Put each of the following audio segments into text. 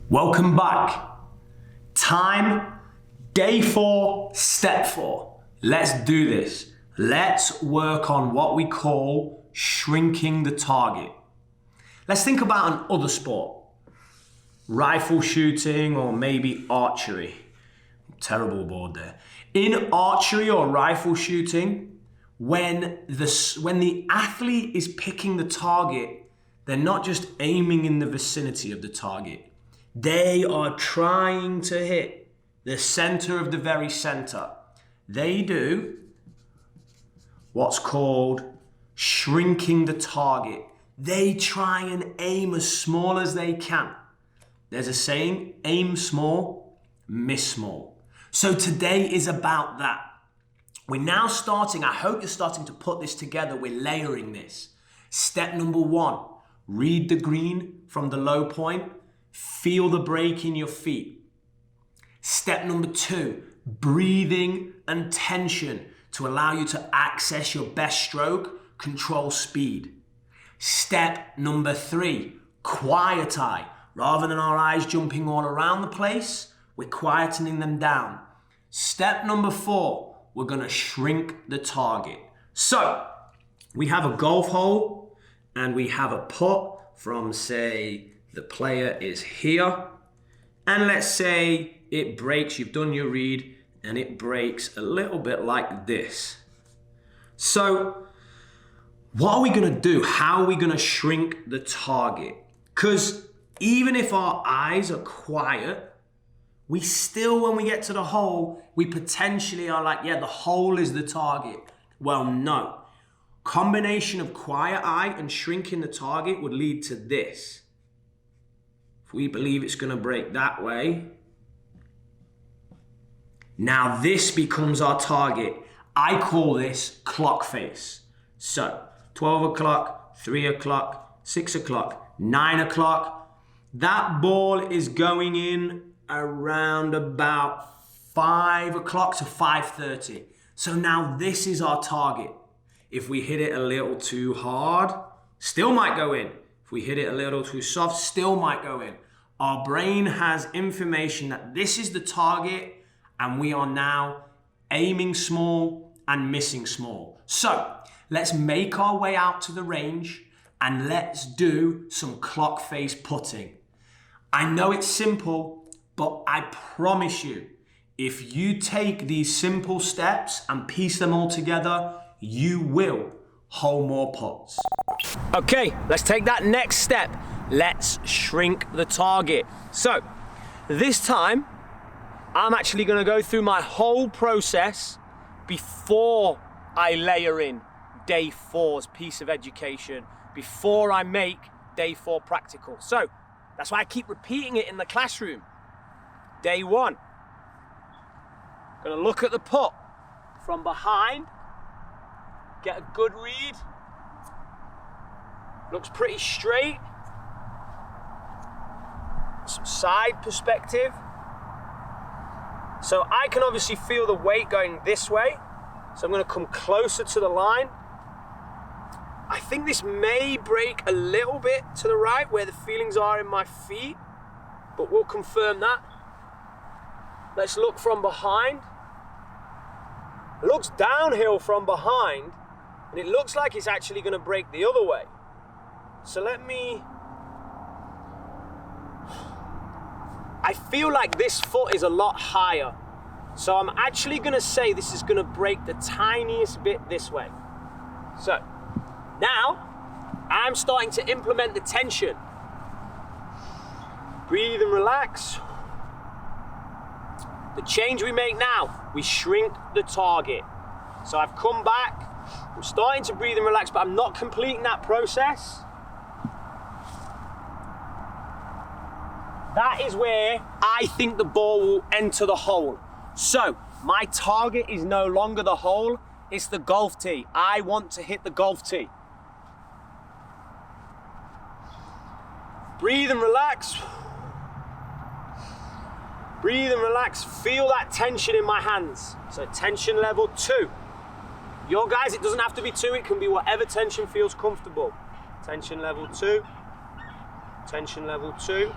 Welcome back. Time, day 4, step 4. Let's do this. Let's work on what we call shrinking the target. Let's think about another sport. Rifle shooting or maybe archery. Terrible board there. In archery or rifle shooting, when the athlete is picking the target, they're not just aiming in the vicinity of the target. They are trying to hit the center of the very center. They do what's called shrinking the target. They try and aim as small as they can. There's a saying, aim small, miss small. So today is about that. We're now starting, I hope you're starting to put this together. We're layering this. Step number 1, read the green from the low point. Feel the break in your feet. Step number 2, breathing and tension to allow you to access your best stroke, control speed. Step number 3, quiet eye. Rather than our eyes jumping all around the place, we're quietening them down. Step number 4, we're gonna shrink the target. So, we have a golf hole and we have a putt from, say, the player is here, and let's say it breaks, you've done your read, and it breaks a little bit like this. So, what are we gonna do? How are we gonna shrink the target? Because even if our eyes are quiet, we still, when we get to the hole, we potentially are like, yeah, the hole is the target. Well, no. Combination of quiet eye and shrinking the target would lead to this. If we believe it's going to break that way, now this becomes our target. I call this clock face. So 12 o'clock, 3 o'clock, 6 o'clock, 9 o'clock. That ball is going in around about 5 o'clock to 5:30. So now this is our target. If we hit it a little too hard, still might go in. If we hit it a little too soft, still might go in. Our brain has information that this is the target and we are now aiming small and missing small. So let's make our way out to the range and let's do some clock face putting. I know it's simple, but I promise you, if you take these simple steps and piece them all together, you will hole more putts. Okay, let's take that next step. Let's shrink the target. So this time, I'm actually gonna go through my whole process before I layer in day 4's piece of education, before I make day 4 practical. So that's why I keep repeating it in the classroom. Day 1, gonna look at the putt from behind, get a good read. Looks pretty straight. Some side perspective. So I can obviously feel the weight going this way. So I'm gonna come closer to the line. I think this may break a little bit to the right where the feelings are in my feet, but we'll confirm that. Let's look from behind. It looks downhill from behind, and it looks like it's actually gonna break the other way. So I feel like this foot is a lot higher. So I'm actually gonna say this is gonna break the tiniest bit this way. So now I'm starting to implement the tension. Breathe and relax. The change we make now, we shrink the target. So I've come back, I'm starting to breathe and relax, but I'm not completing that process. That is where I think the ball will enter the hole. So my target is no longer the hole, it's the golf tee. I want to hit the golf tee. Breathe and relax. Breathe and relax. Feel that tension in my hands. So tension level 2. Your guys, it doesn't have to be 2, it can be whatever tension feels comfortable. Tension level 2. Tension level 2.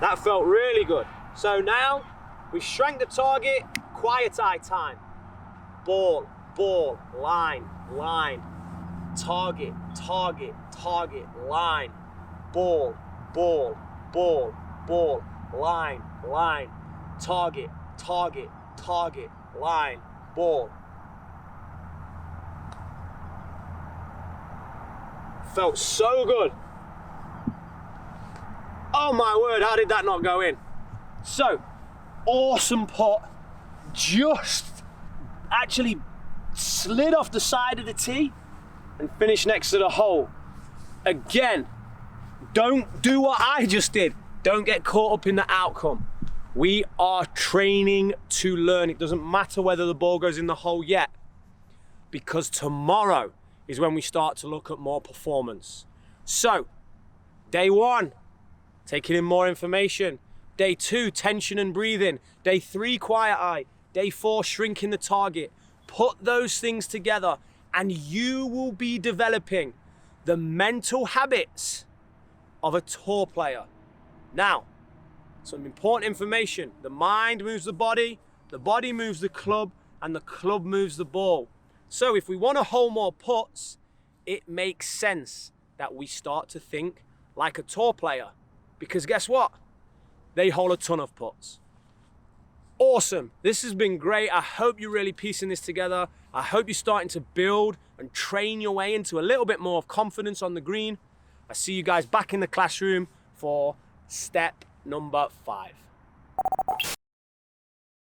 That felt really good. So now we shrank the target, quiet eye time. Ball, ball, line, line. Target, target, target, line. Ball, ball, ball, ball, line, line. Target, target, target, line, ball. Felt so good. Oh my word, how did that not go in? So, awesome putt. Just actually slid off the side of the tee and finished next to the hole. Again, don't do what I just did. Don't get caught up in the outcome. We are training to learn. It doesn't matter whether the ball goes in the hole yet, because tomorrow is when we start to look at more performance. So, day 1, taking in more information. Day 2, tension and breathing. Day 3, quiet eye. Day 4, shrinking the target. Put those things together and you will be developing the mental habits of a tour player. Now, some important information. The mind moves the body moves the club, and the club moves the ball. So if we want to hold more putts, it makes sense that we start to think like a tour player. Because guess what? They hold a ton of putts. Awesome. This has been great. I hope you're really piecing this together. I hope you're starting to build and train your way into a little bit more of confidence on the green. I see you guys back in the classroom for step number 5.